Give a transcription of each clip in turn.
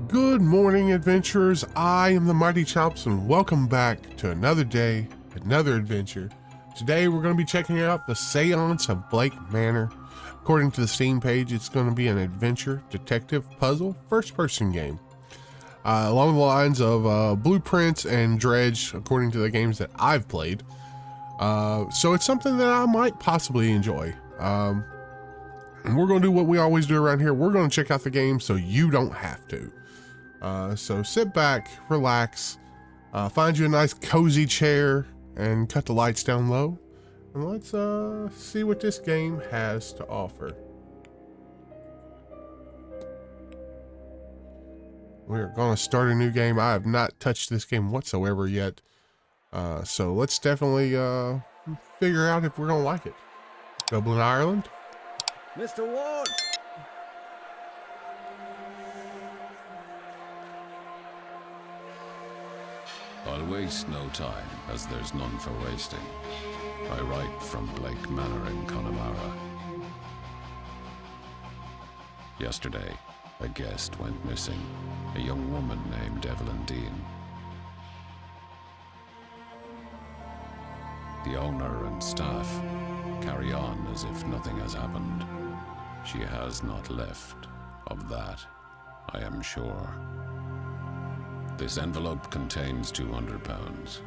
Good morning, adventurers. I am the Mighty Chops, and welcome back to another day, another adventure. Today, we're going to be checking out the Seance of Blake Manor. According to the Steam page, it's going to be an adventure, detective, puzzle, first-person game. Along the lines of Blueprints and Dredge, according to the games that I've played. So it's something that I might possibly enjoy. And we're going to do what we always do around here. We're going to check out the game so you don't have to. So sit back, relax, find you a nice cozy chair, and cut the lights down low. And let's see what this game has to offer. We're going to start a new game. I have not touched this game whatsoever yet. So let's definitely figure out if we're going to like it. Dublin, Ireland. Mr. Ward! I'll waste no time, as there's none for wasting. I write from Blake Manor in Connemara. Yesterday, a guest went missing, a young woman named Evelyn Deane. The owner and staff carry on as if nothing has happened. She has not left, of that I am sure. This envelope contains £200.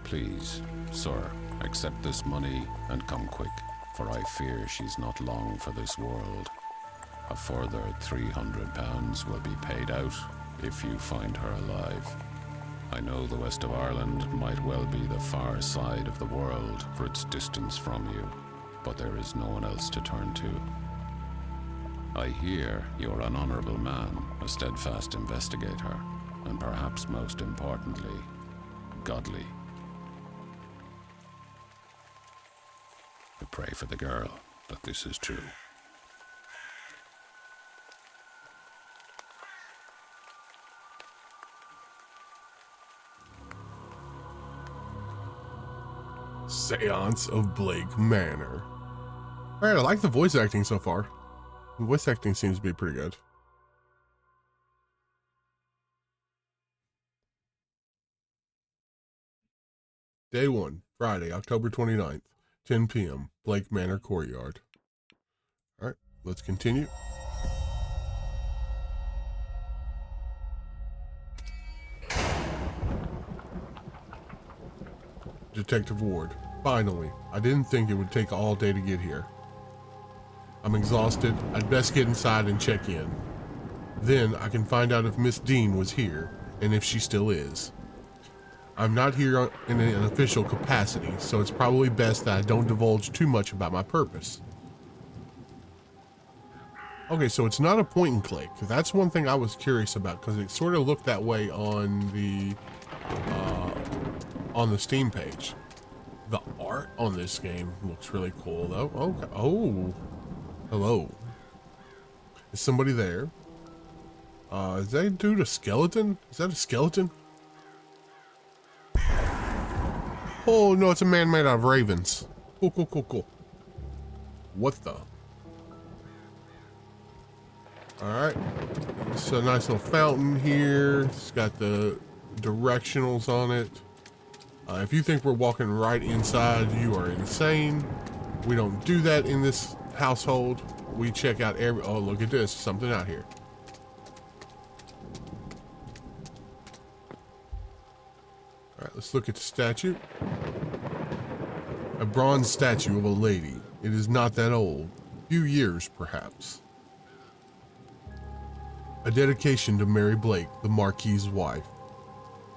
Please, sir, accept this money and come quick, for I fear she's not long for this world. A further £300 will be paid out if you find her alive. I know the west of Ireland might well be the far side of the world for its distance from you, but there is no one else to turn to. I hear you're an honorable man, a steadfast investigator, and perhaps most importantly, godly. I pray for the girl that this is true. Seance of Blake Manor. Alright, I like the voice acting so far. The voice acting seems to be pretty good. Day 1, Friday, October 29th, 10 p.m., Blake Manor Courtyard. Alright, let's continue. Detective Ward. Finally. I didn't think it would take all day to get here. I'm exhausted. I'd best get inside and check in. Then I can find out if Miss Deane was here, and if she still is. I'm not here in an official capacity, so it's probably best that I don't divulge too much about my purpose. Okay, so it's not a point and click. That's one thing I was curious about, because it sort of looked that way on the Steam page. The art on this game looks really cool, though. Okay. Oh, hello. Is somebody there? Is that dude a skeleton? Is that a skeleton? Oh no, it's a man made out of ravens. Cool, cool, cool, cool. What the? Alright. It's a nice little fountain here. It's got the directionals on it. If you think we're walking right inside, you are insane. We don't do that in this household. We check out every... Oh, look at this. Something out here. Alright, let's look at the statue. A bronze statue of a lady. It is not that old. A few years, perhaps. A dedication to Mary Blake, the Marquis's wife.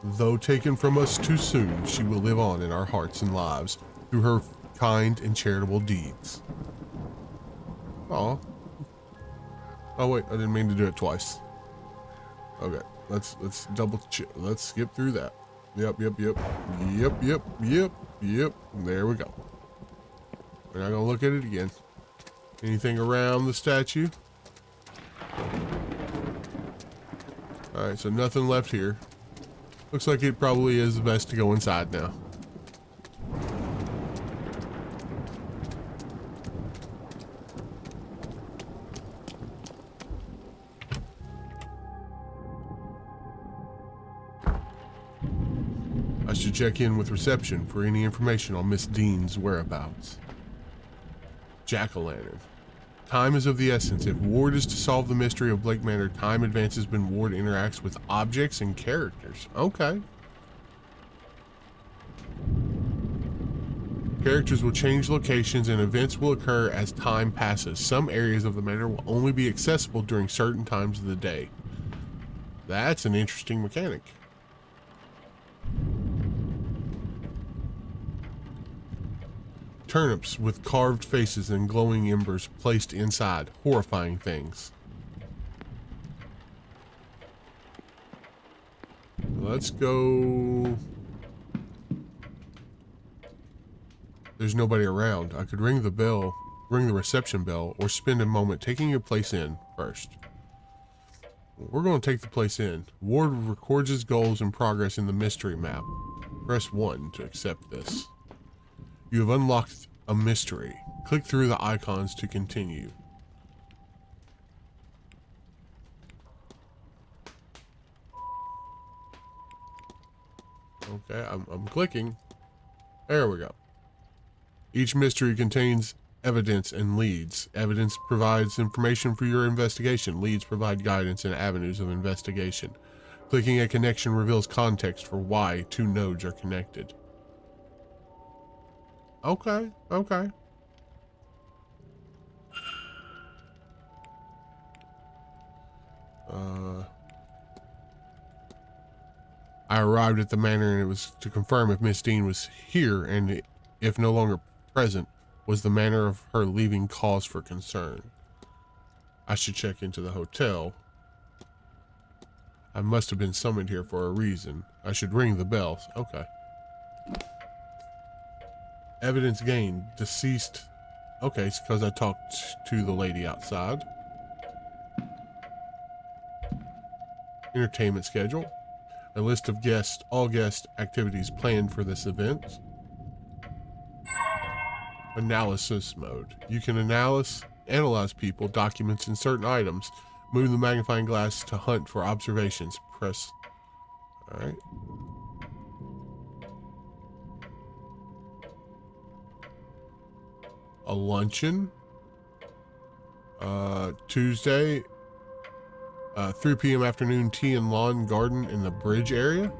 Though taken from us too soon, she will live on in our hearts and lives through her kind and charitable deeds. Aw. Oh wait, I didn't mean to do it twice. Okay, let's double check. Let's skip through that. Yep. There we go. We're not gonna look at it again. Anything around the statue? Alright, so nothing left here. Looks like it probably is best to go inside now. should check in with reception for any information on Miss Deane's whereabouts. Jack-o'-lantern. Time is of the essence. If Ward is to solve the mystery of Blake Manor, time advances when Ward interacts with objects and characters. Okay. Characters will change locations and events will occur as time passes. Some areas of the manor will only be accessible during certain times of the day. That's an interesting mechanic. Turnips with carved faces and glowing embers placed inside. Horrifying things. Let's go. There's nobody around. I could ring the bell, ring the reception bell, or spend a moment taking your place in first. We're going to take the place in. Ward records his goals and progress in the mystery map. Press 1 to accept this. You have unlocked a mystery. Click through the icons to continue. Okay, I'm clicking. There we go. Each mystery contains evidence and leads. Evidence provides information for your investigation. Leads provide guidance and avenues of investigation. Clicking a connection reveals context for why two nodes are connected. Okay, okay. I arrived at the manor and it was to confirm if Miss Deane was here and if no longer present, was the manner of her leaving cause for concern. I should check into the hotel. I must have been summoned here for a reason. I should ring the bells. Okay. Evidence gained. Deceased. Okay, it's because I talked to the lady outside. Entertainment schedule. A list of guests, all guest activities planned for this event. Analysis mode. You can analyze people, documents, and certain items. Move the magnifying glass to hunt for observations. Press. Alright. A luncheon. Tuesday. 3 p.m. afternoon tea and lawn garden in the bridge area.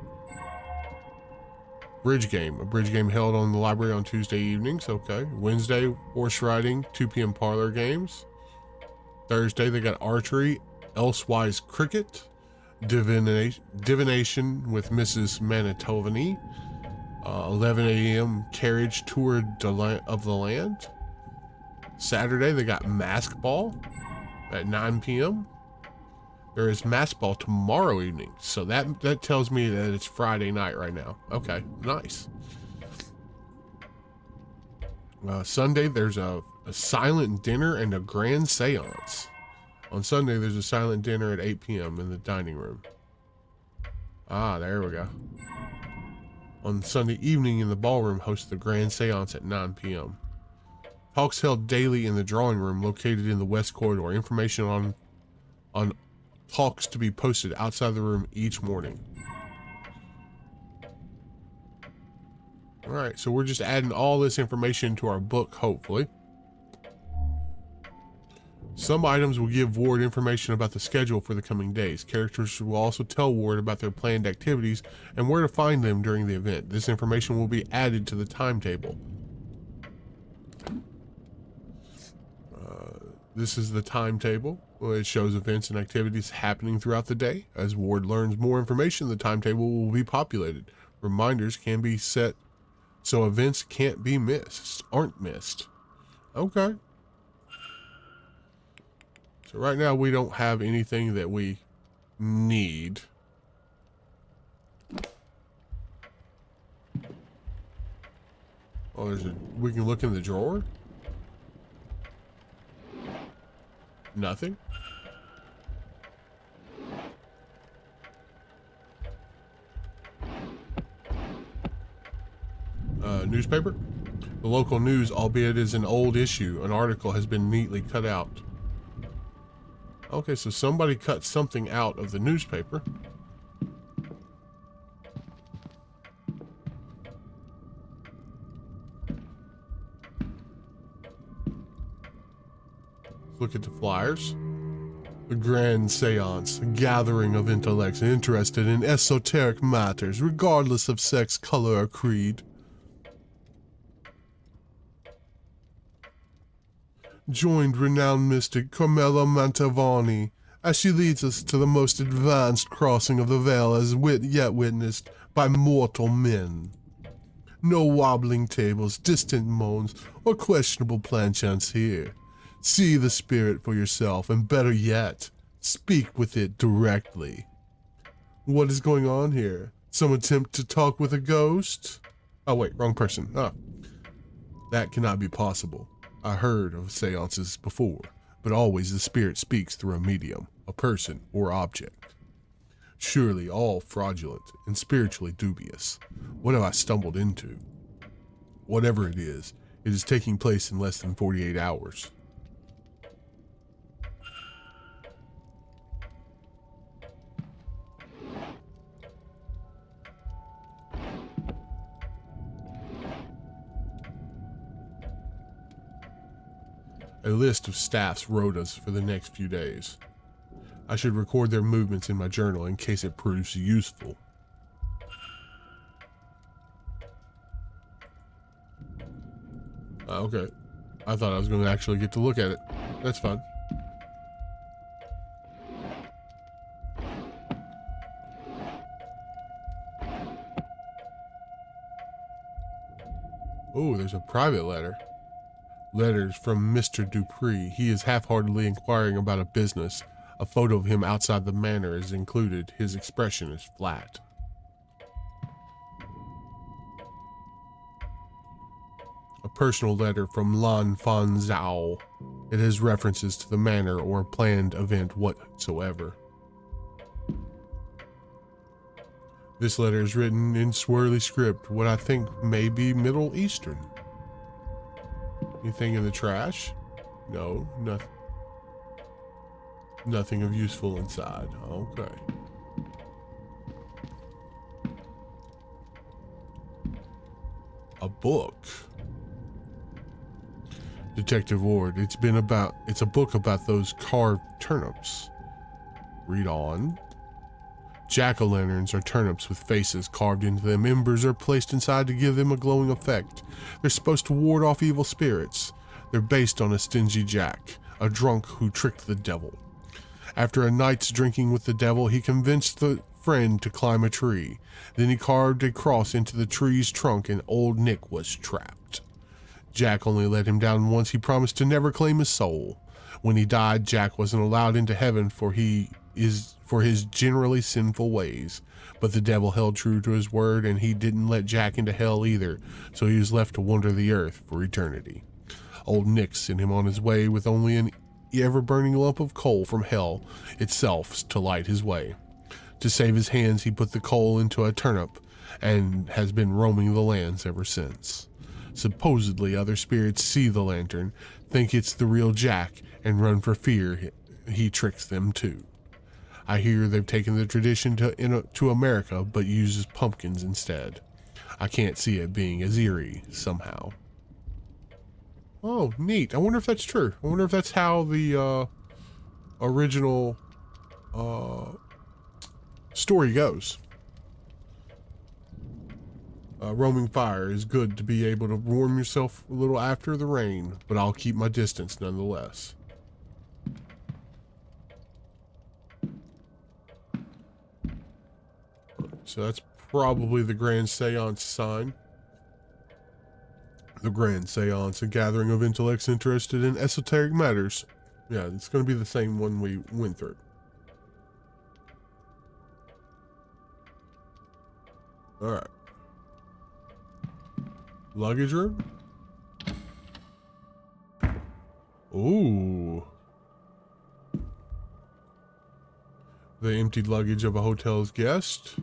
Bridge game. A bridge game held on the library on Tuesday evenings. Okay. Wednesday, horse riding, 2 p.m. parlor games. Thursday, they got archery, elsewise cricket, divination with Mrs. Manitovany. 11 a.m. carriage tour of the land. Saturday, they got mask ball at 9 p.m. There is mask ball tomorrow evening, so that tells me that it's Friday night right now. Okay, nice. Sunday, there's a silent dinner and a grand seance. On Sunday, there's a silent dinner at 8 p.m. in the dining room. Ah, there we go. On Sunday evening in the ballroom, hosts the grand seance at 9 p.m. Talks held daily in the drawing room located in the west corridor. Information on talks to be posted outside the room each morning. All right, so we're just adding all this information to our book, hopefully. Some items will give Ward information about the schedule for the coming days. Characters will also tell Ward about their planned activities and where to find them during the event. This information will be added to the timetable. This is the timetable. It shows events and activities happening throughout the day. As Ward learns more information, the timetable will be populated. Reminders can be set so events aren't missed. Okay. So right now we don't have anything that we need. Oh, we can look in the drawer? Nothing. Newspaper. The local news, albeit is an old issue, an article has been neatly cut out. Okay, so somebody cut something out of the newspaper. look at the flyers. The Grand Seance, a gathering of intellects interested in esoteric matters, regardless of sex, color, or creed. Joined renowned mystic Carmela Mantovani as she leads us to the most advanced crossing of the veil as yet witnessed by mortal men. No wobbling tables, distant moans, or questionable planchants here. See the spirit for yourself, and better yet, speak with it directly. What is going on here? Some attempt to talk with a ghost? Oh wait, wrong person. That cannot be possible. I heard of seances before, but always the spirit speaks through a medium, a person, or object. Surely all fraudulent and spiritually dubious. What have I stumbled into? Whatever it is taking place in less than 48 hours. A list of staff's rotas for the next few days. I should record their movements in my journal in case it proves useful. Okay. I thought I was going to actually get to look at it. That's fine. Oh, there's a private letter. Letters from Mr. Dupree. He is half-heartedly inquiring about a business. A photo of him outside the manor is included. His expression is flat. A personal letter from Lan Fan Zhao. It has references to the manor or a planned event whatsoever. This letter is written in swirly script, what I think may be Middle Eastern. Anything in the trash? No, nothing. Nothing of useful inside. Okay. A book. Detective Ward, it's a book about those carved turnips. Read on. Jack-o'-lanterns are turnips with faces carved into them. Embers are placed inside to give them a glowing effect. They're supposed to ward off evil spirits. They're based on a stingy Jack, a drunk who tricked the devil. After a night's drinking with the devil, he convinced the friend to climb a tree. Then he carved a cross into the tree's trunk and old Nick was trapped. Jack only let him down once. He promised to never claim his soul. When he died, Jack wasn't allowed into heaven for his generally sinful ways. But the devil held true to his word, and he didn't let Jack into hell either, so he was left to wander the earth for eternity. Old Nick sent him on his way with only an ever-burning lump of coal from hell itself to light his way. To save his hands, he put the coal into a turnip and has been roaming the lands ever since. Supposedly, other spirits see the lantern, think it's the real Jack, and run for fear he tricks them too. I hear they've taken the tradition to America, but uses pumpkins instead. I can't see it being as eerie somehow. Oh, neat. I wonder if that's true. I wonder if that's how the original story goes. Roaming fire is good to be able to warm yourself a little after the rain, but I'll keep my distance nonetheless. So that's probably the Grand Seance sign. The Grand Seance, a gathering of intellects interested in esoteric matters. Yeah, it's going to be the same one we went through. Alright. Luggage room? Ooh. The emptied luggage of a hotel's guest.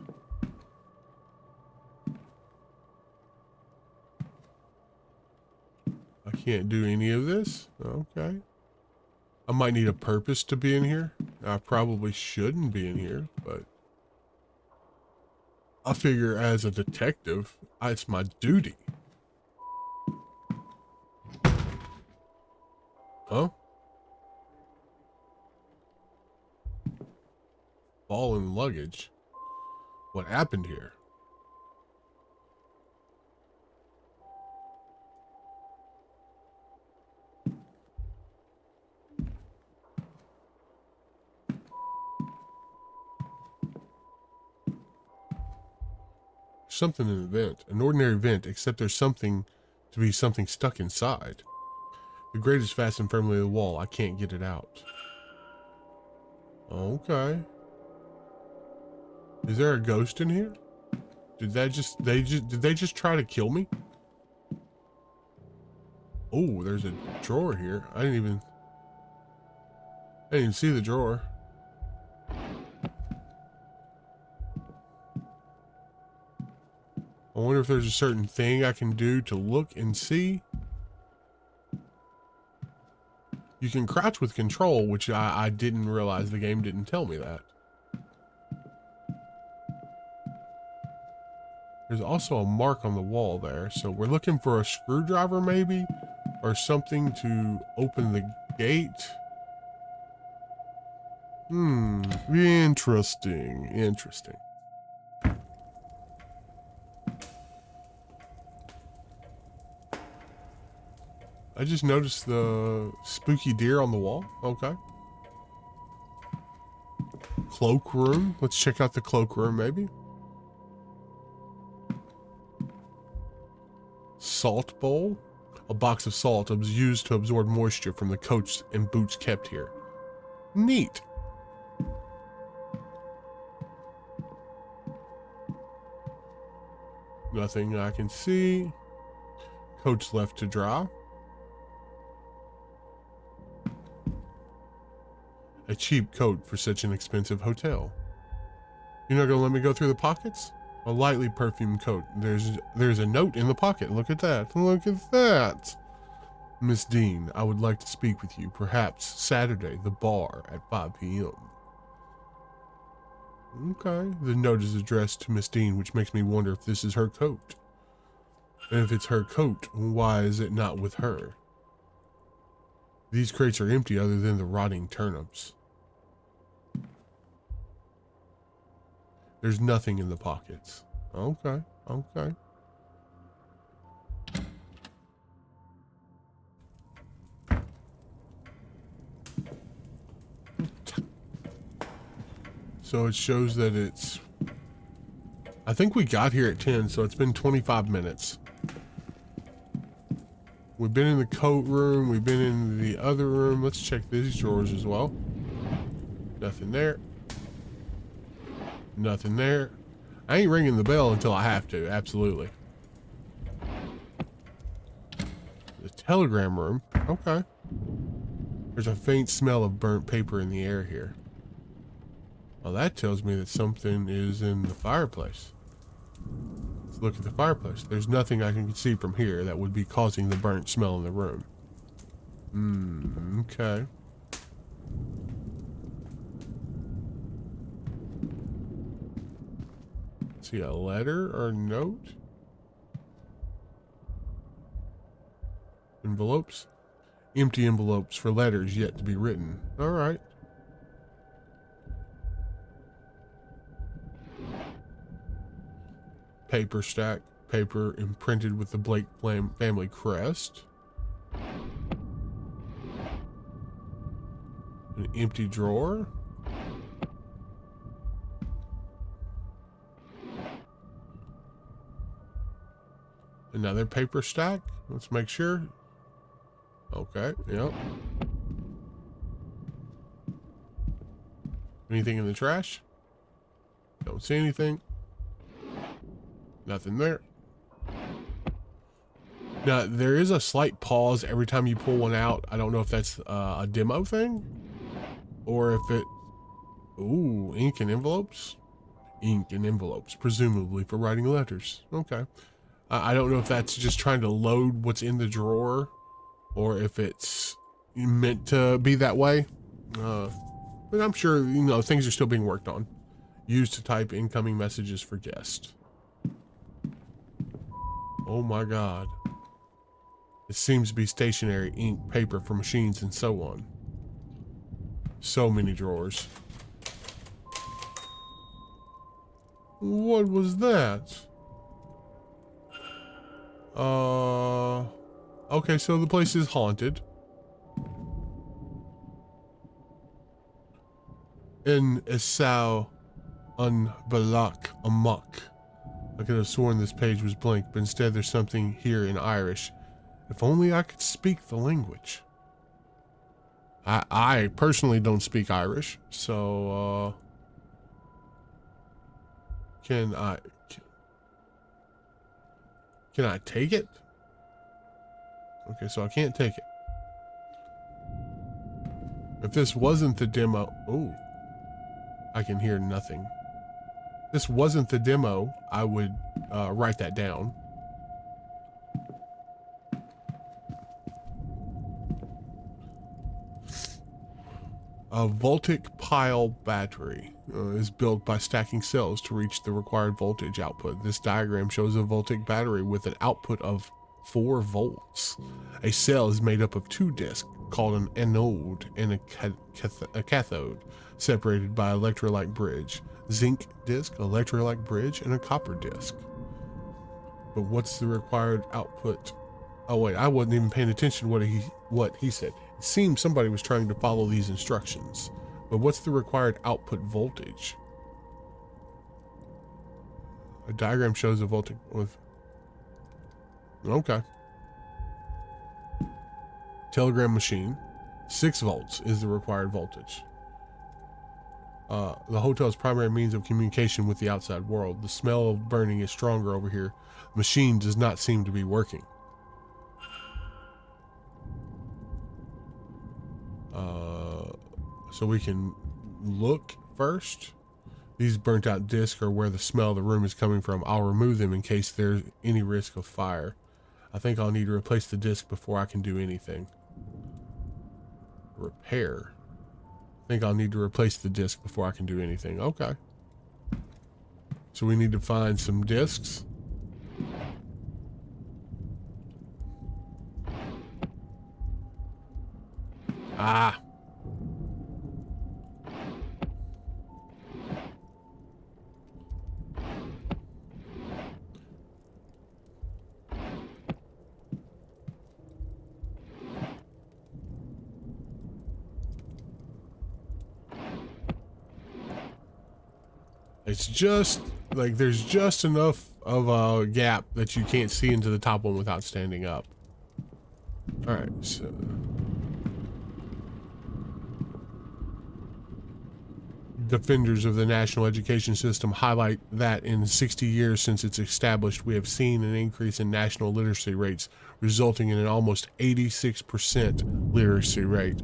I can't do any of this. Okay. I might need a purpose to be in here. I probably shouldn't be in here, but I figure as a detective, it's my duty. Huh? Fallen luggage. What happened here? Something in the vent. An ordinary vent, except there's something to be something stuck inside. The grate is fastened firmly to the wall. I can't get it out. Okay. Is there a ghost in here? Did they just try to kill me? Oh, there's a drawer here. I didn't even see the drawer. I wonder if there's a certain thing I can do to look and see. You can crouch with control, which I didn't realize, the game didn't tell me that. There's also a mark on the wall there, so we're looking for a screwdriver maybe, or something to open the gate. Interesting. I just noticed the spooky deer on the wall. Okay. Cloakroom. Let's check out the cloakroom maybe. Salt bowl. A box of salt was used to absorb moisture from the coats and boots kept here. Neat. Nothing I can see. Coats left to dry. A cheap coat for such an expensive hotel. You're not gonna let me go through the pockets? A lightly perfumed coat. There's a note in the pocket. Look at that. Look at that. Miss Deane, I would like to speak with you. Perhaps Saturday, the bar at 5 p.m. Okay. The note is addressed to Miss Deane, which makes me wonder if this is her coat. And if it's her coat, why is it not with her? These crates are empty other than the rotting turnips. There's nothing in the pockets. Okay. So it shows that it's... I think we got here at 10, so it's been 25 minutes. We've been in the coat room. We've been in the other room. Let's check these drawers as well. Nothing there. Nothing there. I ain't ringing the bell until I have to. Absolutely. The telegram room. Okay. There's a faint smell of burnt paper in the air here. Well, that tells me that something is in the fireplace. Let's look at the fireplace. There's nothing I can see from here that would be causing the burnt smell in the room. Okay. See a letter or note? Envelopes? Empty envelopes for letters yet to be written. All right. Paper stack. Paper imprinted with the Blake family crest. An empty drawer. Another paper stack. Let's make sure. Okay, yep. Anything in the trash? Don't see anything. Nothing there. Now, there is a slight pause every time you pull one out. I don't know if that's a demo thing or if it... Ooh, ink and envelopes? Ink and envelopes, presumably for writing letters. Okay. I don't know if that's just trying to load what's in the drawer or if it's meant to be that way. But I'm sure, you know, things are still being worked on. Used to type incoming messages for guests. Oh my God. It seems to be stationery, ink, paper for machines, and so on. So many drawers. What was that? Okay, so the place is haunted. In Esau Balak Amok. I could have sworn this page was blank, but instead there's something here in Irish. If only I could speak the language. I personally don't speak Irish, so can I take it? Okay, so I can't take it. If this wasn't the demo, oh, I can hear nothing. If this wasn't the demo, I would write that down. A voltaic pile battery is built by stacking cells to reach the required voltage output. This diagram shows a voltaic battery with an output of 4 volts. A cell is made up of 2 discs called an anode and a cathode, separated by electrolyte bridge. Zinc disc, electrolyte bridge, and a copper disc. But what's the required output? Oh wait, I wasn't even paying attention to what he said. It seems somebody was trying to follow these instructions. But what's the required output voltage? A diagram shows a voltage with... Okay. Telegram machine. 6 volts is the required voltage. The hotel's primary means of communication with the outside world. The smell of burning is stronger over here. The machine does not seem to be working. So we can look first. These burnt out discs are where the smell of the room is coming from. I'll remove them in case there's any risk of fire. I think I'll need to replace the disc before I can do anything. Repair. I think I'll need to replace the disc before I can do anything. Okay. So we need to find some discs. Ah. It's just like there's just enough of a gap that you can't see into the top one without standing up. All right, so defenders of the national education system highlight that in 60 years since it's established, we have seen an increase in national literacy rates, resulting in an almost 86% literacy rate.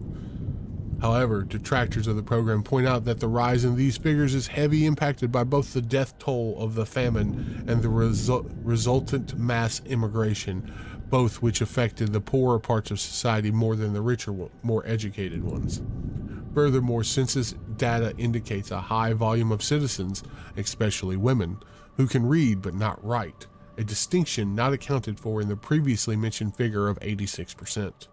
However, detractors of the program point out that the rise in these figures is heavily impacted by both the death toll of the famine and the resultant mass immigration, both which affected the poorer parts of society more than the richer, more educated ones. Furthermore, census data indicates a high volume of citizens, especially women, who can read but not write, a distinction not accounted for in the previously mentioned figure of 86%.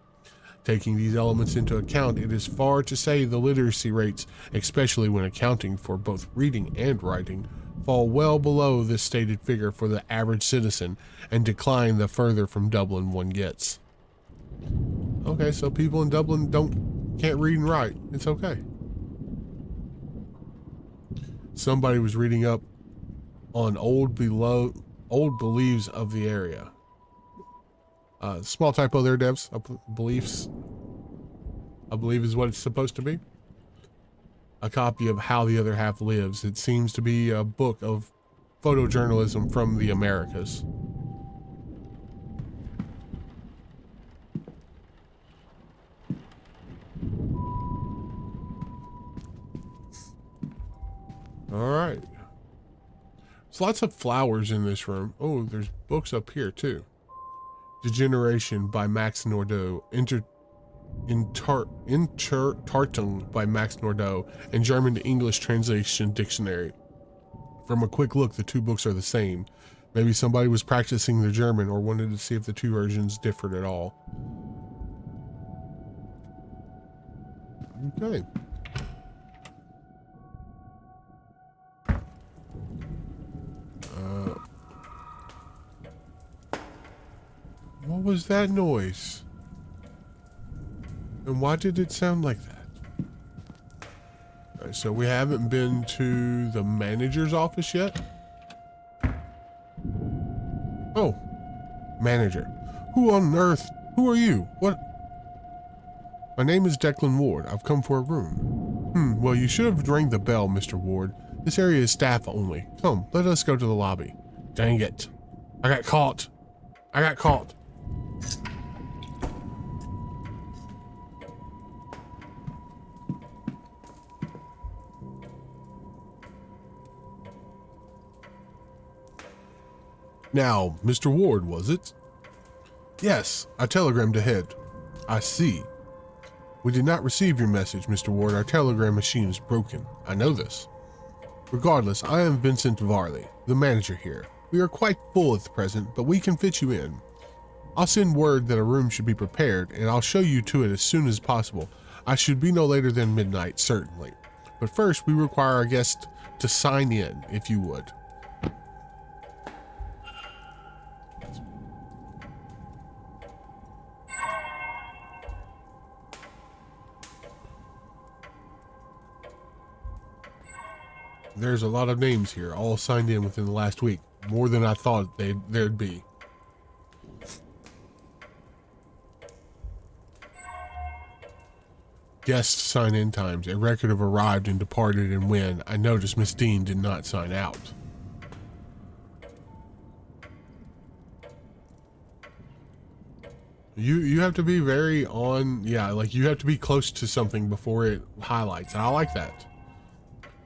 Taking these elements into account, it is far to say the literacy rates, especially when accounting for both reading and writing, fall well below this stated figure for the average citizen and decline the further from Dublin one gets. Okay, so people in Dublin can't read and write. It's okay. Somebody was reading up on old beliefs of the area. Small typo there, devs. Beliefs, I believe, is what it's supposed to be. A copy of How the Other Half Lives. It seems to be a book of photojournalism from the Americas. All right. There's lots of flowers in this room. Oh, there's books up here too. Degeneration by Max Nordau, Tartung by Max Nordau, and German to English translation dictionary. From a quick look, the 2 books are the same. Maybe somebody was practicing their German or wanted to see if the 2 versions differed at all. Okay. What was that noise? And why did it sound like that? Alright, so we haven't been to the manager's office yet. Oh, manager. Who on earth? Who are you? What? My name is Declan Ward. I've come for a room. Well, you should have rang the bell, Mr. Ward. This area is staff only. Come, let us go to the lobby. Dang it. I got caught. I got caught. Now, Mr. Ward, was it? Yes, I telegrammed ahead. I see. We did not receive your message, Mr. Ward. Our telegram machine is broken. I know this. Regardless, I am Vincent Varley, the manager here. We are quite full at the present, but we can fit you in. I'll send word that a room should be prepared, and I'll show you to it as soon as possible. I should be no later than midnight, certainly. But first, we require our guest to sign in, if you would. There's a lot of names here, all signed in within the last week. More than I thought there'd be. Guest sign-in times. A record of arrived and departed and when. I noticed Miss Deane did not sign out. You have to be very on, yeah, like you have to be close to something before it highlights. And I like that.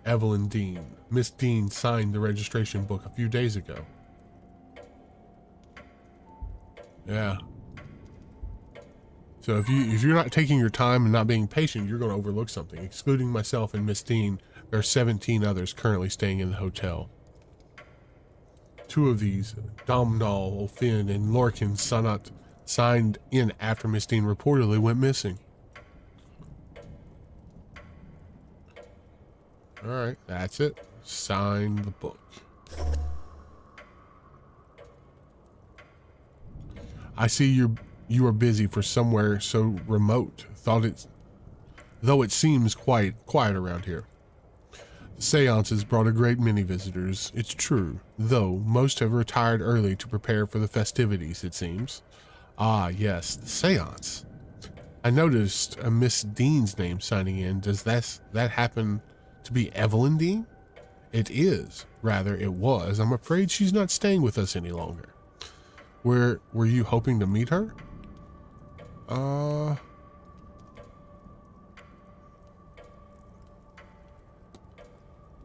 Evelyn Deane. Miss Deane signed the registration book a few days ago. Yeah. So if you're not taking your time and not being patient, you're going to overlook something. Excluding myself and Miss Deane, there are 17 others currently staying in the hotel. 2 of these, Domhnall, O'Finn, and Lorcan Sanat, signed in after Miss Deane reportedly went missing. Alright, that's it. Sign the book. I see you are busy for somewhere so remote. Though it seems quite quiet around here. The seances brought a great many visitors, it's true, though most have retired early to prepare for the festivities, it seems. Ah, yes, the seance. I noticed a Miss Deane's name signing in. Does that happen to be Evelyn Deane? It is. Rather, it was. I'm afraid she's not staying with us any longer. Were you hoping to meet her?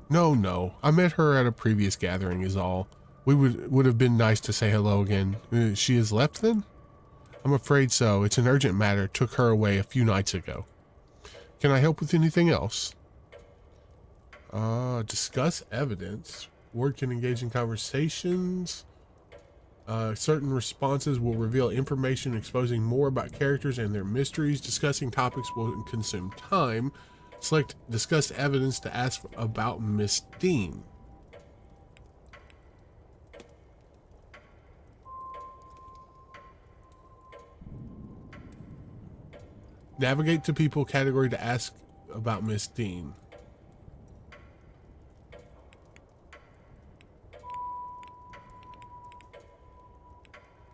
No. I met her at a previous gathering is all. We would have been nice to say hello again. She has left then? I'm afraid so. It's an urgent matter. Took her away a few nights ago. Can I help with anything else? Discuss evidence. Ward can engage in conversations. Certain responses will reveal information exposing more about characters and their mysteries. Discussing topics will consume time. Select discuss evidence to ask about Miss Deane. Navigate to people category to ask about Miss Deane.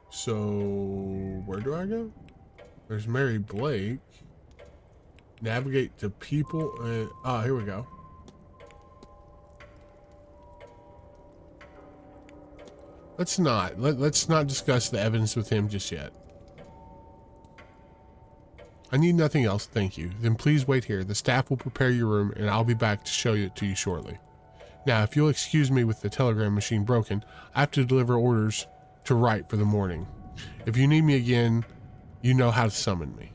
So, where do I go? There's Mary Blake. Navigate to people and here we go. Let's not discuss the evidence with him just yet. I need nothing else, thank you. Then please wait here. The staff will prepare your room and I'll be back to show it to you shortly. Now, if you'll excuse me with the telegram machine broken, I have to deliver orders to write for the morning. If you need me again, you know how to summon me.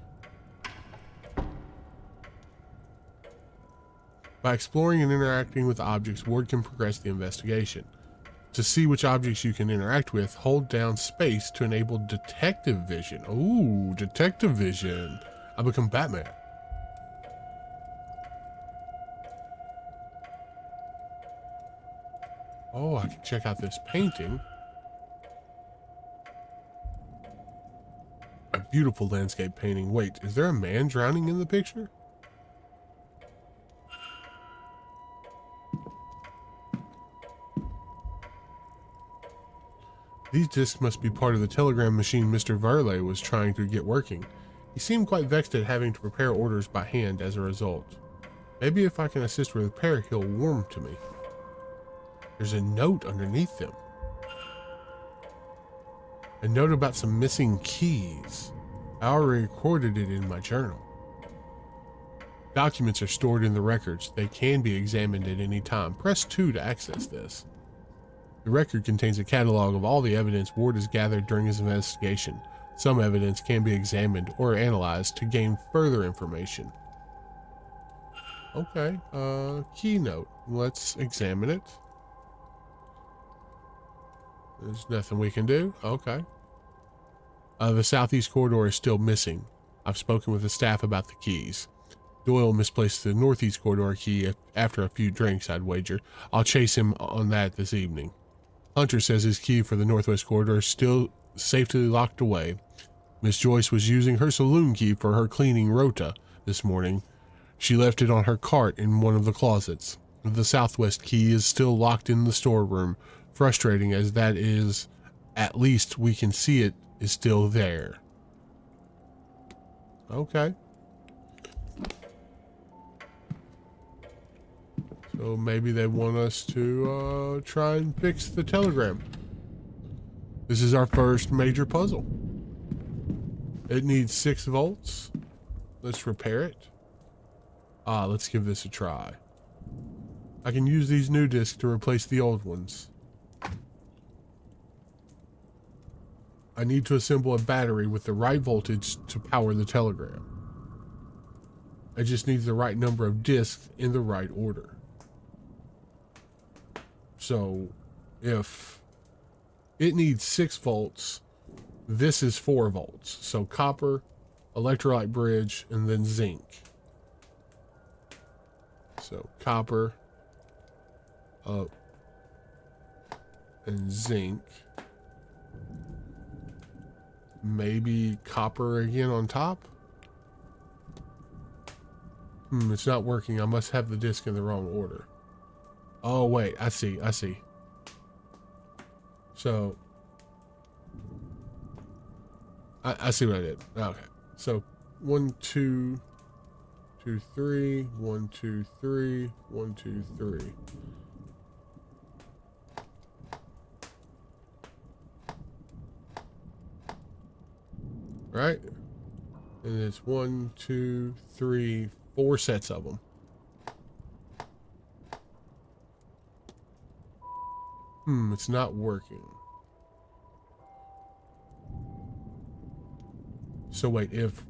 By exploring and interacting with objects, Ward can progress the investigation. To see which objects you can interact with, hold down space to enable detective vision. Ooh, detective vision. I become Batman. Oh, I can check out this painting. Beautiful landscape painting. Wait, is there a man drowning in the picture? These discs must be part of the telegram machine Mr. Varley was trying to get working. He seemed quite vexed at having to prepare orders by hand as a result. Maybe if I can assist with repair, he'll warm to me. There's a note underneath them. A note about some missing keys. I already recorded it in my journal. Documents are stored in the records. They can be examined at any time. Press 2 to access this. The record contains a catalog of all the evidence Ward has gathered during his investigation. Some evidence can be examined or analyzed to gain further information. Okay, keynote. Let's examine it. There's nothing we can do. Okay. The southeast corridor is still missing. I've spoken with the staff about the keys. Doyle misplaced the northeast corridor key after a few drinks, I'd wager. I'll chase him on that this evening. Hunter says his key for the northwest corridor is still safely locked away. Miss Joyce was using her saloon key for her cleaning rota this morning. She left it on her cart in one of the closets. The southwest key is still locked in the storeroom. Frustrating as that is, at least we can see it is still there. Okay. So maybe they want us to try and fix the telegram. This is our first major puzzle. It needs 6 volts. Let's repair it. Let's give this a try. I can use these new discs to replace the old ones. I need to assemble a battery with the right voltage to power the telegram. I just need the right number of discs in the right order. So if it needs 6 volts, this is 4 volts. So copper, electrolyte bridge, and then zinc. So copper, and zinc. Maybe copper again on top. It's not working. I must have the disc in the wrong order. Oh, wait, I see. So, I see what I did. Okay, so 1, 2, 2, 3, 1, 2, 3, 1, 2, 3. Right? And it's 1, 2, 3, 4 sets of them. It's not working. So wait, if...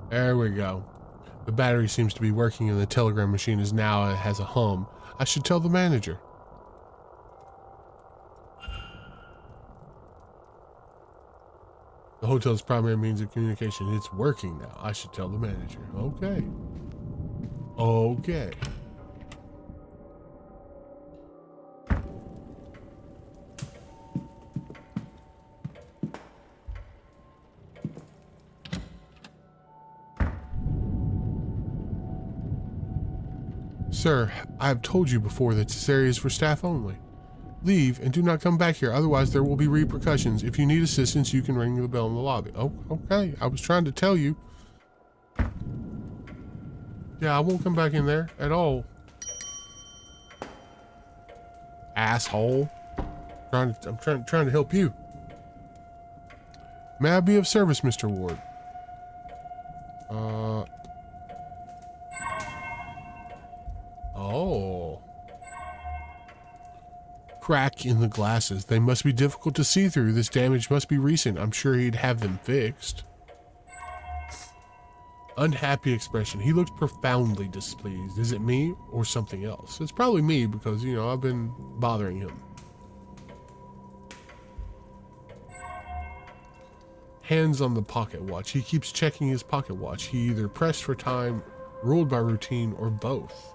There we go. The battery seems to be working and the telegram machine is now has a hum. I should tell the manager. The hotel's primary means of communication. It's working now. I should tell the manager. Okay. Okay. Sir, I have told you before that this area is for staff only. Leave and do not come back here, otherwise there will be repercussions. If you need assistance, you can ring the bell in the lobby. Oh, okay. I was trying to tell you. Yeah, I won't come back in there at all. Asshole. I'm trying to help you. May I be of service, Mr. Ward? Oh. Crack in the glasses. They must be difficult to see through. This damage must be recent. I'm sure he'd have them fixed. Unhappy expression. He looks profoundly displeased. Is it me or something else? It's probably me because, you know, I've been bothering him. Hands on the pocket watch. He keeps checking his pocket watch. He either pressed for time ruled by routine, or both.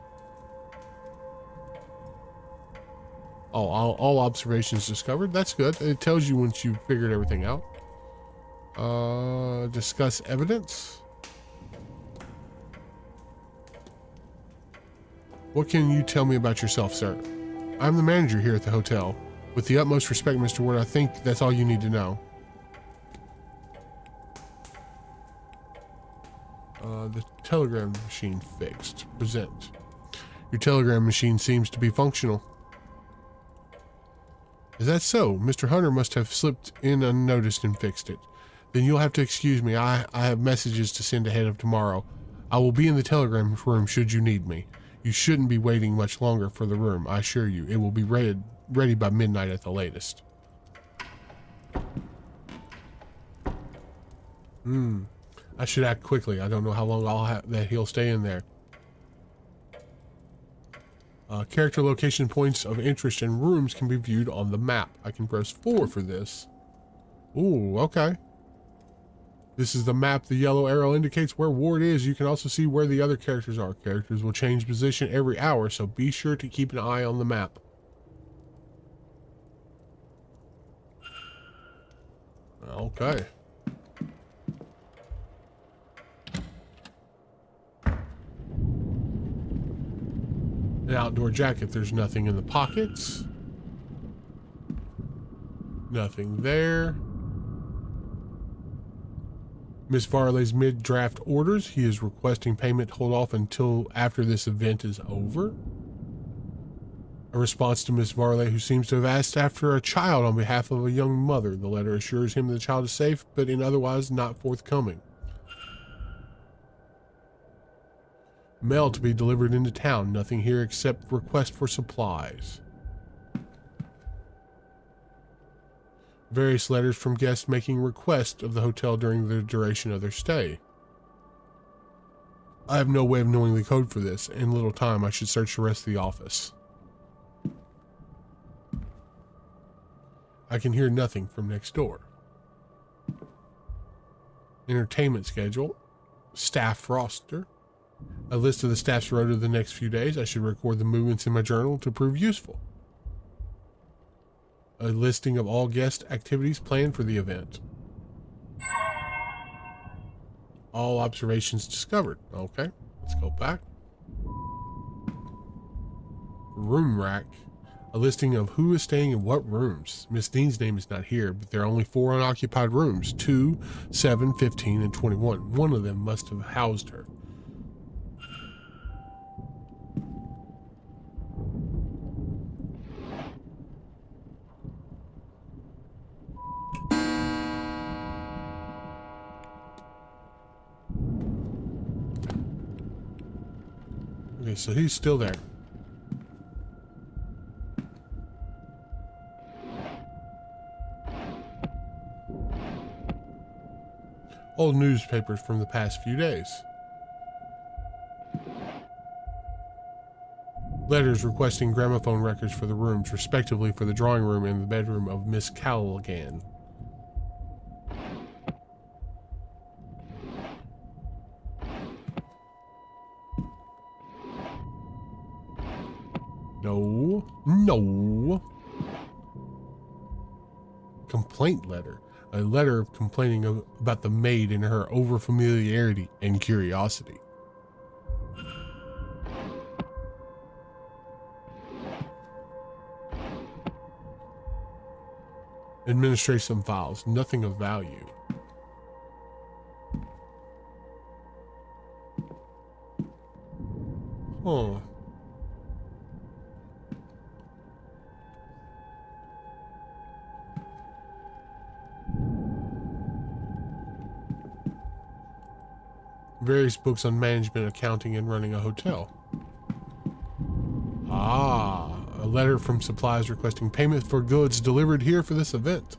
Oh, all observations discovered. That's good. It tells you once you've figured everything out. Discuss evidence. What can you tell me about yourself, sir? I'm the manager here at the hotel. With the utmost respect, Mr. Ward, I think that's all you need to know. The telegram machine fixed. Present. Your telegram machine seems to be functional. Is that so? Mr. Hunter must have slipped in unnoticed and fixed it. Then you'll have to excuse me. I have messages to send ahead of tomorrow. I will be in the telegram room should you need me. You shouldn't be waiting much longer for the room, I assure you. It will be ready by midnight at the latest. I should act quickly. I don't know how long that he'll stay in there. Character location points of interest and rooms can be viewed on the map. I can press 4 for this. Ooh, okay. This is the map. The yellow arrow indicates where Ward is. You can also see where the other characters are. Characters will change position every hour, so be sure to keep an eye on the map. Okay. An outdoor jacket. There's nothing in the pockets. Nothing there. Miss Varley's mid-draft orders. He is requesting payment hold off until after this event is over. A response to Miss Varley, who seems to have asked after a child on behalf of a young mother. The letter assures him the child is safe, but in otherwise not forthcoming. Mail to be delivered into town. Nothing here except request for supplies. Various letters from guests making requests of the hotel during the duration of their stay. I have no way of knowing the code for this. In little time, I should search the rest of the office. I can hear nothing from next door. Entertainment schedule. Staff roster. A list of the staff's rota the next few days. I should record the movements in my journal to prove useful. A listing of all guest activities planned for the event. All observations discovered. Okay, let's go back. Room rack. A listing of who is staying in what rooms. Miss Deane's name is not here, but there are only 4 unoccupied rooms. 2, 7, 15, and 21. One of them must have housed her. Okay, so he's still there. Old newspapers from the past few days. Letters requesting gramophone records for the rooms, respectively for the drawing room and the bedroom of Miss Callaghan. No. Complaint letter. A letter complaining about the maid and her overfamiliarity and curiosity. Administration files. Nothing of value. Huh. Various books on management, accounting, and running a hotel. A letter from suppliers requesting payment for goods delivered here for this event.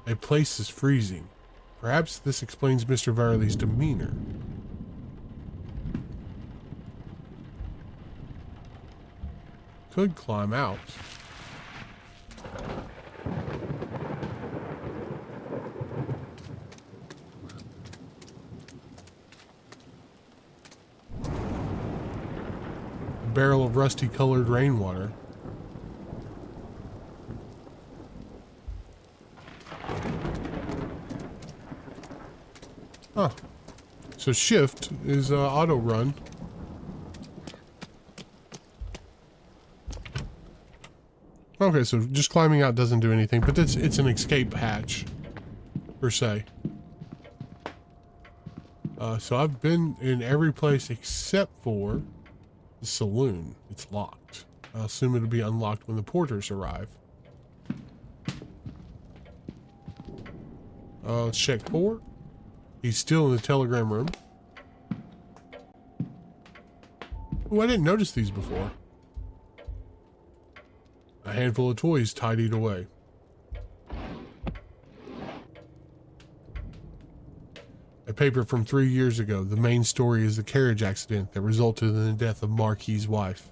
A place is freezing. Perhaps this explains Mr. Varley's demeanor. Could climb out. of rusty colored rainwater. Huh. So shift is auto run. Okay, so just climbing out doesn't do anything, but it's an escape hatch, per se. So I've been in every place except for the saloon. It's locked. I'll assume it'll be unlocked when the porters arrive. Let's check port. He's still in the telegram room. Oh, I didn't notice these before. A handful of toys tidied away. A paper from 3 years ago. The main story is the carriage accident that resulted in the death of Marquis's wife.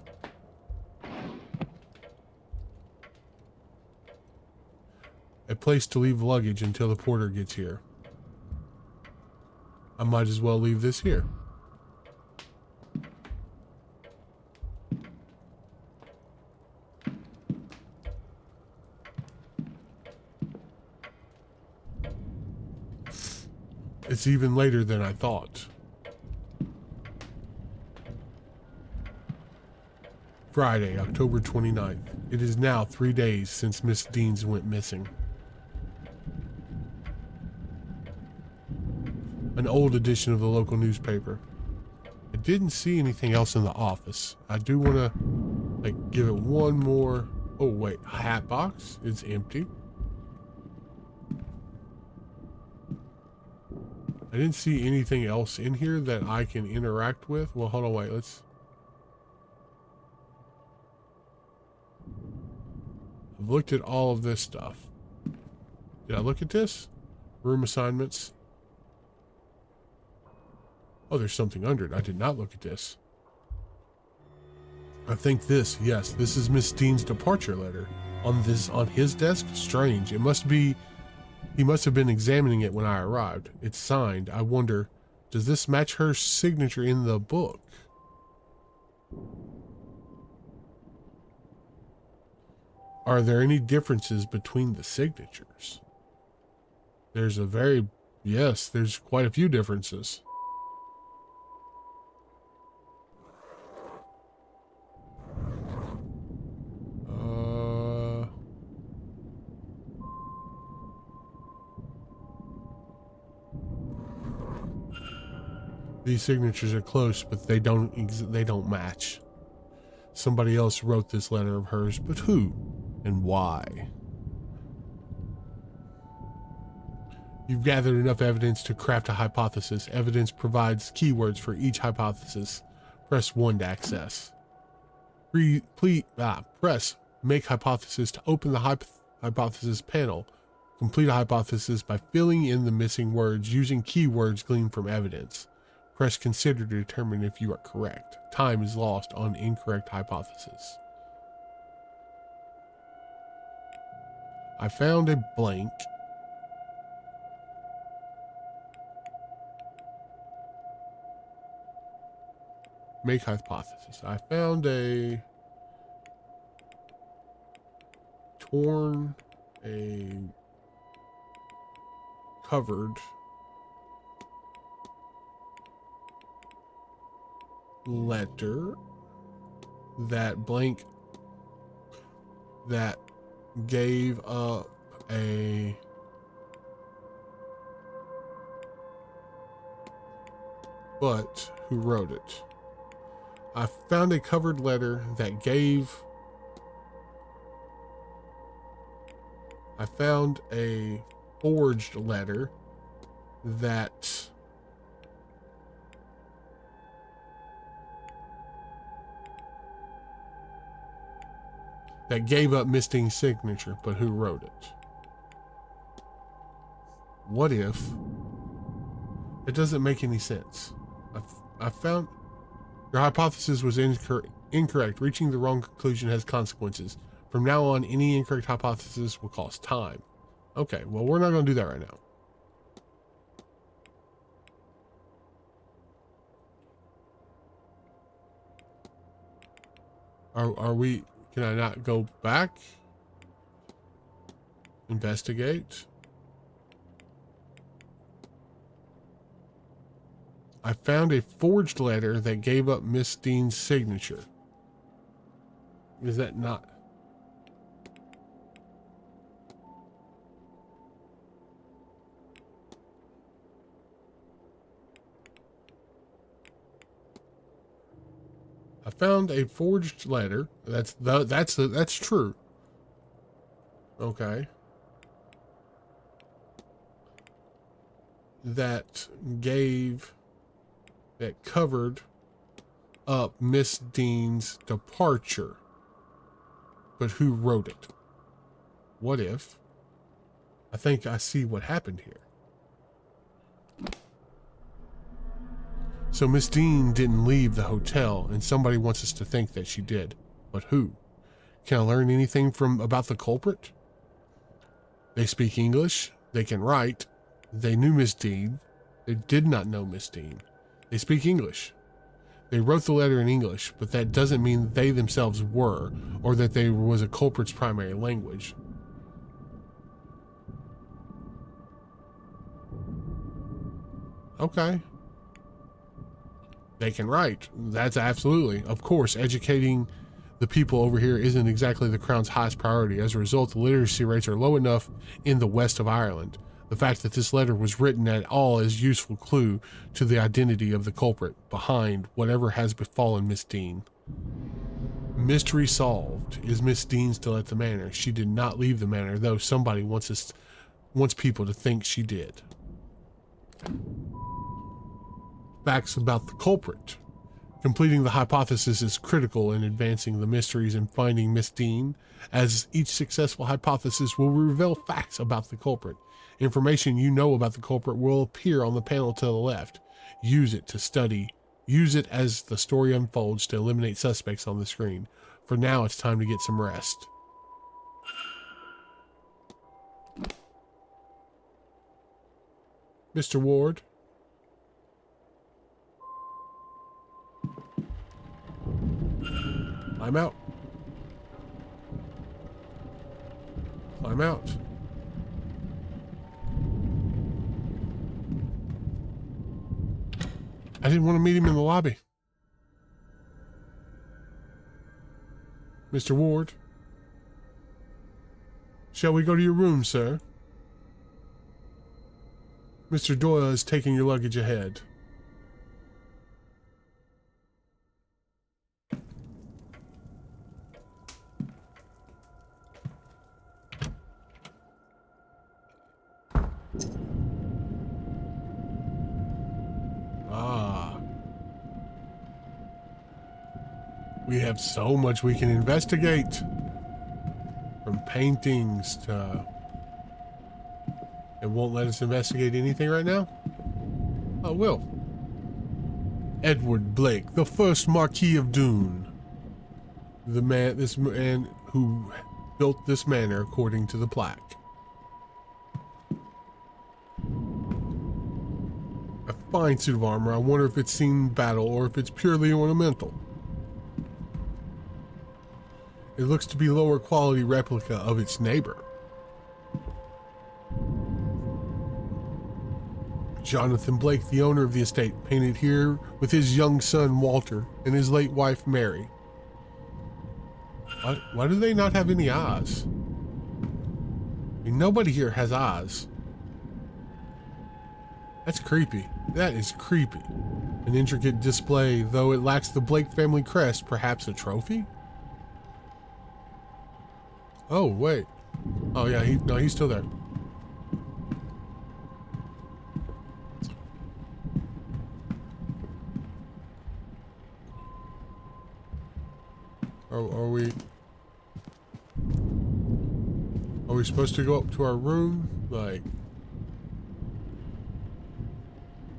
A place to leave luggage until the porter gets here. I might as well leave this here. It's even later than I thought. Friday, October 29th. It is now 3 days since Miss Deane went missing. An old edition of the local newspaper. I didn't see anything else in the office. I do want to, give it one more. Oh, wait. Hat box? It's empty. I didn't see anything else in here that I can interact with. Well, hold on, wait. I've looked at all of this stuff. Did I look at this? Room assignments. Oh, there's something under it. I did not look at this. I think this, yes, this is Miss Deane's departure letter. On his desk? Strange. He must have been examining it when I arrived. It's signed. I wonder, does this match her signature in the book? Are there any differences between the signatures? There's quite a few differences. These signatures are close, but they don't match. Somebody else wrote this letter of hers, but who and why? You've gathered enough evidence to craft a hypothesis. Evidence provides keywords for each hypothesis. Press 1 to access. Press Make Hypothesis to open the hypothesis panel. Complete a hypothesis by filling in the missing words using keywords gleaned from evidence. Press Consider to determine if you are correct. Time is lost on incorrect hypothesis. I found a blank. Make hypothesis. I found a covered letter that gave up a but who wrote it? I found a covered letter that gave I found a forged letter that gave up Miss Deane's signature, but who wrote it? What if? It doesn't make any sense. I found your hypothesis was incorrect. Reaching the wrong conclusion has consequences. From now on, any incorrect hypothesis will cost time. Okay, well, we're not going to do that right now. Are we... Can I not go back? Investigate. I found a forged letter that gave up Miss Deane's signature. Is that not... I found a forged letter. That's true. Okay. That covered up Miss Deane's departure. But who wrote it? What if? I think I see what happened here. So Miss Deane didn't leave the hotel, and somebody wants us to think that she did. But who? Can I learn anything about the culprit? They speak English. They can write. They knew Miss Deane. They did not know Miss Deane. They speak English. They wrote the letter in English, but that doesn't mean they themselves were, or that they was a culprit's primary language. Okay. They can write. That's absolutely. Of course, educating the people over here isn't exactly the Crown's highest priority. As a result, the literacy rates are low enough in the west of Ireland. The fact that this letter was written at all is a useful clue to the identity of the culprit behind whatever has befallen Miss Deane. Mystery solved. Is Miss Deane still at the manor? She did not leave the manor, though somebody wants people to think she did. Facts about the culprit. Completing the hypothesis is critical in advancing the mysteries and finding Miss Deane, as each successful hypothesis will reveal facts about the culprit. Information you know about the culprit will appear on the panel to the left. Use it to study. Use it as the story unfolds to eliminate suspects on the screen. For now, it's time to get some rest. Mr. Ward? I'm out. I'm out. I didn't want to meet him in the lobby. Mr. Ward? Shall we go to your room, sir? Mr. Doyle is taking your luggage ahead. We have so much we can investigate. From paintings to... It won't let us investigate anything right now? Oh, it will. Edward Blake, the first Marquis of Doone. This man who built this manor according to the plaque. A fine suit of armor. I wonder if it's seen battle or if it's purely ornamental. It looks to be lower quality replica of its neighbor. Jonathan Blake, the owner of the estate, painted here with his young son Walter and his late wife Mary. Why do they not have any eyes? I mean, nobody here has eyes. That's creepy. That is creepy. An intricate display, though it lacks the Blake family crest, perhaps a trophy? Oh, wait. Oh, yeah, he's still there. Are we supposed to go up to our room? Like...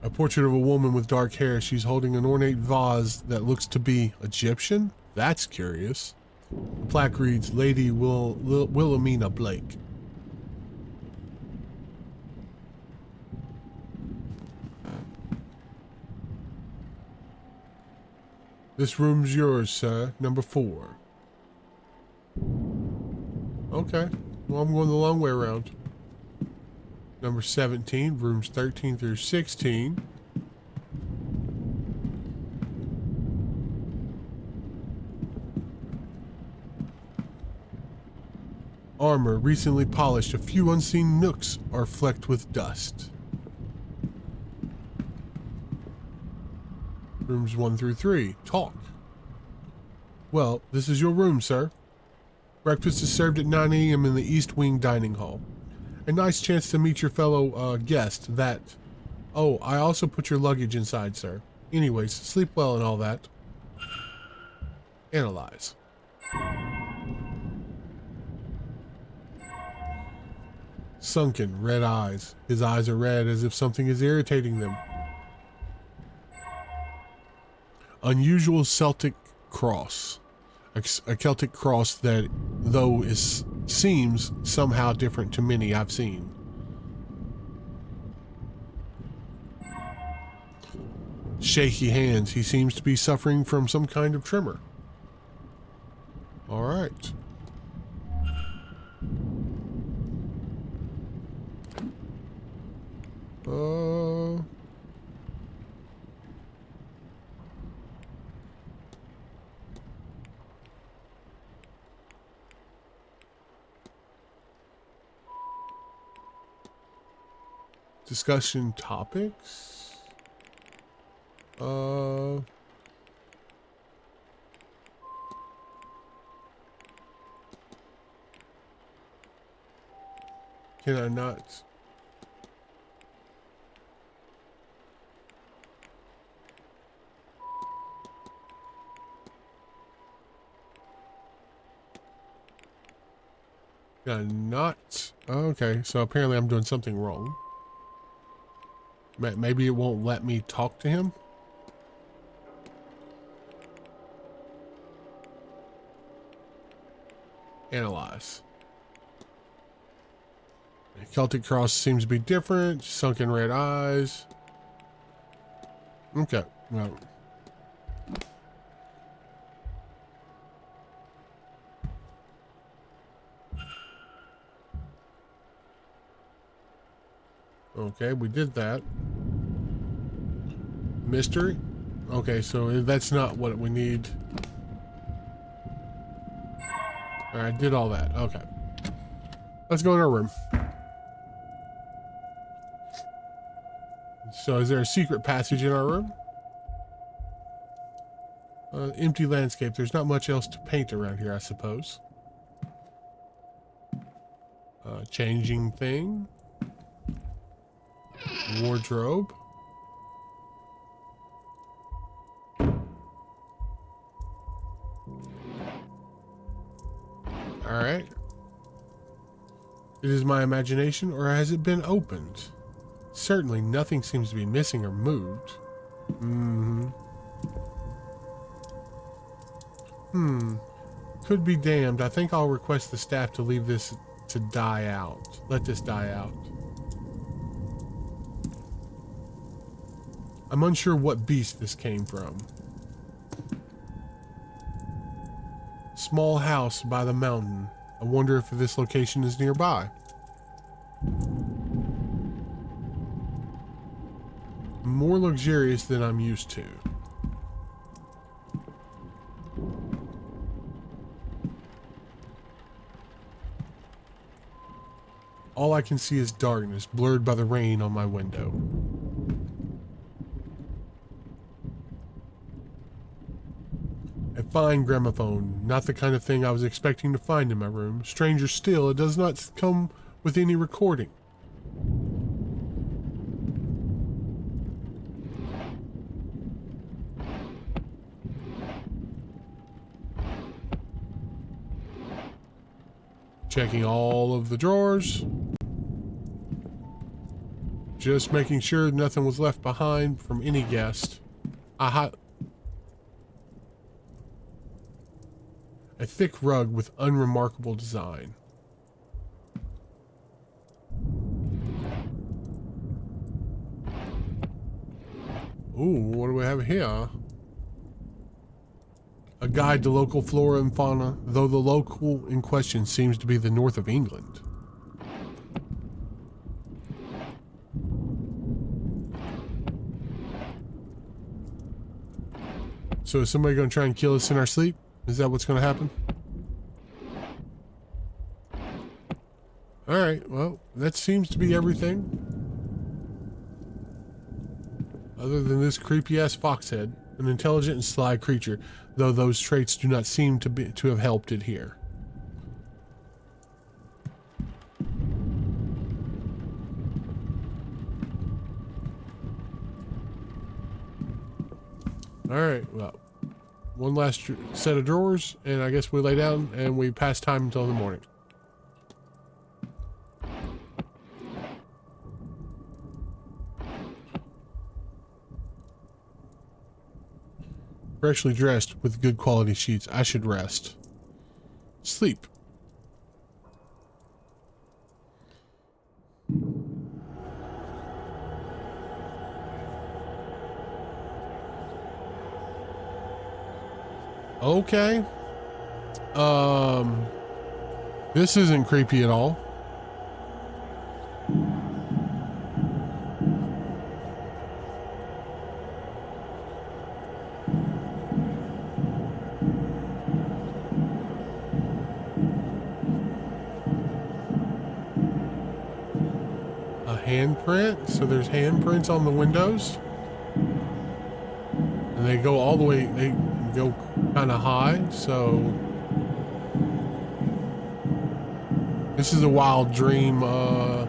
A portrait of a woman with dark hair. She's holding an ornate vase that looks to be Egyptian? That's curious. The plaque reads, Lady Wilhelmina Blake. This room's yours, sir. Number 4. Okay. Well, I'm going the long way around. Number 17, rooms 13 through 16. Armor recently polished. A few unseen nooks are flecked with dust. Rooms 1 through 3. Talk. Well, this is your room, sir. Breakfast is served at 9 a.m. in the East Wing Dining Hall. A nice chance to meet your fellow guest that... Oh, I also put your luggage inside, sir. Anyways, sleep well and all that. Analyze. Sunken, red eyes. His eyes are red as if something is irritating them. Unusual Celtic cross. A Celtic cross that, though, seems somehow different to many I've seen. Shaky hands. He seems to be suffering from some kind of tremor. All right. Discussion topics. Can I not? Can I not? Okay, so apparently I'm doing something wrong. Maybe it won't let me talk to him? Analyze. Celtic cross seems to be different. Sunken red eyes. Okay. Well. Okay, we did that. Mystery? Okay, so that's not what we need. Alright, I did all that. Okay. Let's go in our room. So is there a secret passage in our room? Empty landscape. There's not much else to paint around here, I suppose. Changing thing. Wardrobe. Alright. It is my imagination, or has it been opened? Certainly nothing seems to be missing or moved. Could be damned. I think I'll request the staff to leave this to die out. Let this die out. I'm unsure what beast this came from. Small house by the mountain. I wonder if this location is nearby. More luxurious than I'm used to. All I can see is darkness, blurred by the rain on my window. A fine gramophone, not the kind of thing I was expecting to find in my room. Stranger still, it does not come with any recording. Checking all of the drawers. Just making sure nothing was left behind from any guest. A thick rug with unremarkable design. Ooh, what do we have here? A guide to local flora and fauna, though the local in question seems to be the north of England. So is somebody going to try and kill us in our sleep? Is that what's going to happen? Alright, well, that seems to be everything. Other than this creepy-ass foxhead. An intelligent and sly creature, though those traits do not seem to have helped it here. Alright, well, one last set of drawers, and I guess we lay down and we pass time until the morning. Freshly dressed with good quality sheets, I should rest. Sleep. Okay. This isn't creepy at all. A handprint? So there's handprints on the windows? And they go all the way, they go kind of high, so this is a wild dream. Oh.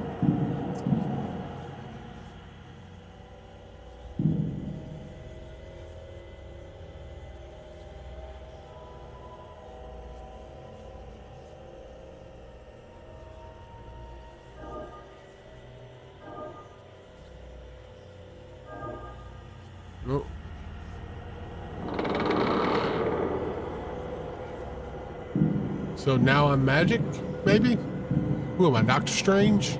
So now I'm magic, maybe? Who am I, Doctor Strange?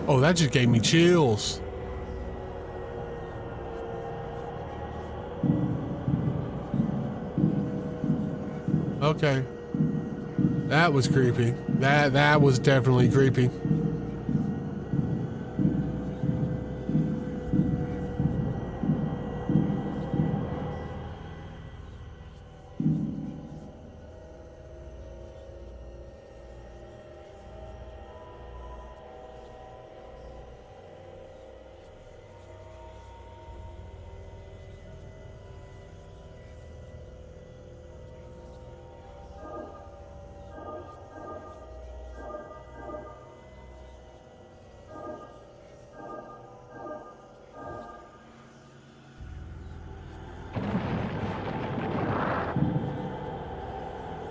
Oh, that just gave me chills. Okay. That was creepy. That was definitely creepy.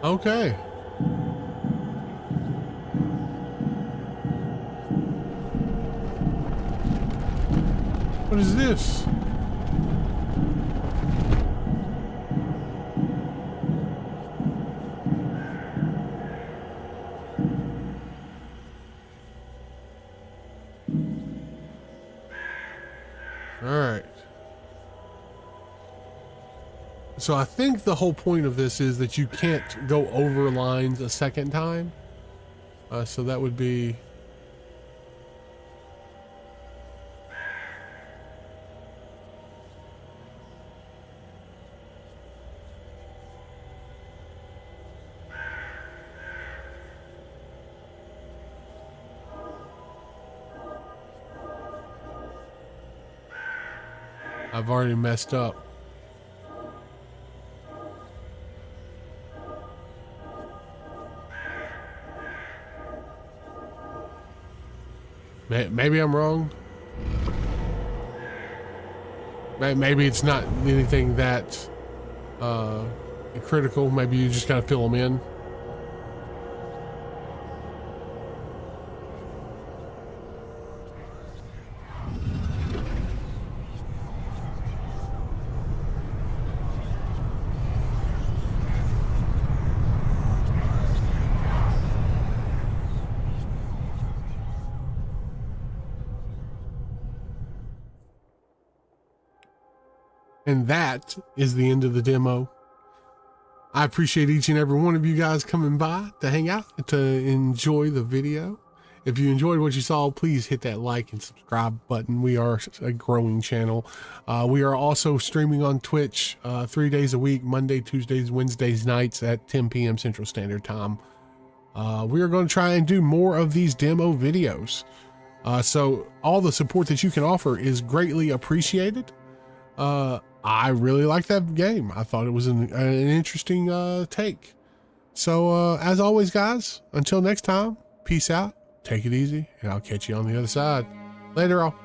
Okay. What is this? All right. So I think the whole point of this is that you can't go over lines a second time. So that would be... I've already messed up. Maybe I'm wrong. Maybe it's not anything that critical. Maybe you just gotta fill them in. And that is the end of the demo. I appreciate each and every one of you guys coming by to hang out, to enjoy the video. If you enjoyed what you saw, please hit that like and subscribe button. We are a growing channel. We are also streaming on Twitch 3 days a week, Monday, Tuesdays, Wednesdays nights at 10 p.m. Central Standard Time. We are going to try and do more of these demo videos. So all the support that you can offer is greatly appreciated. I really like that game. I thought it was an interesting take. So as always, guys, until next time, peace out, take it easy, and I'll catch you on the other side. Later, all.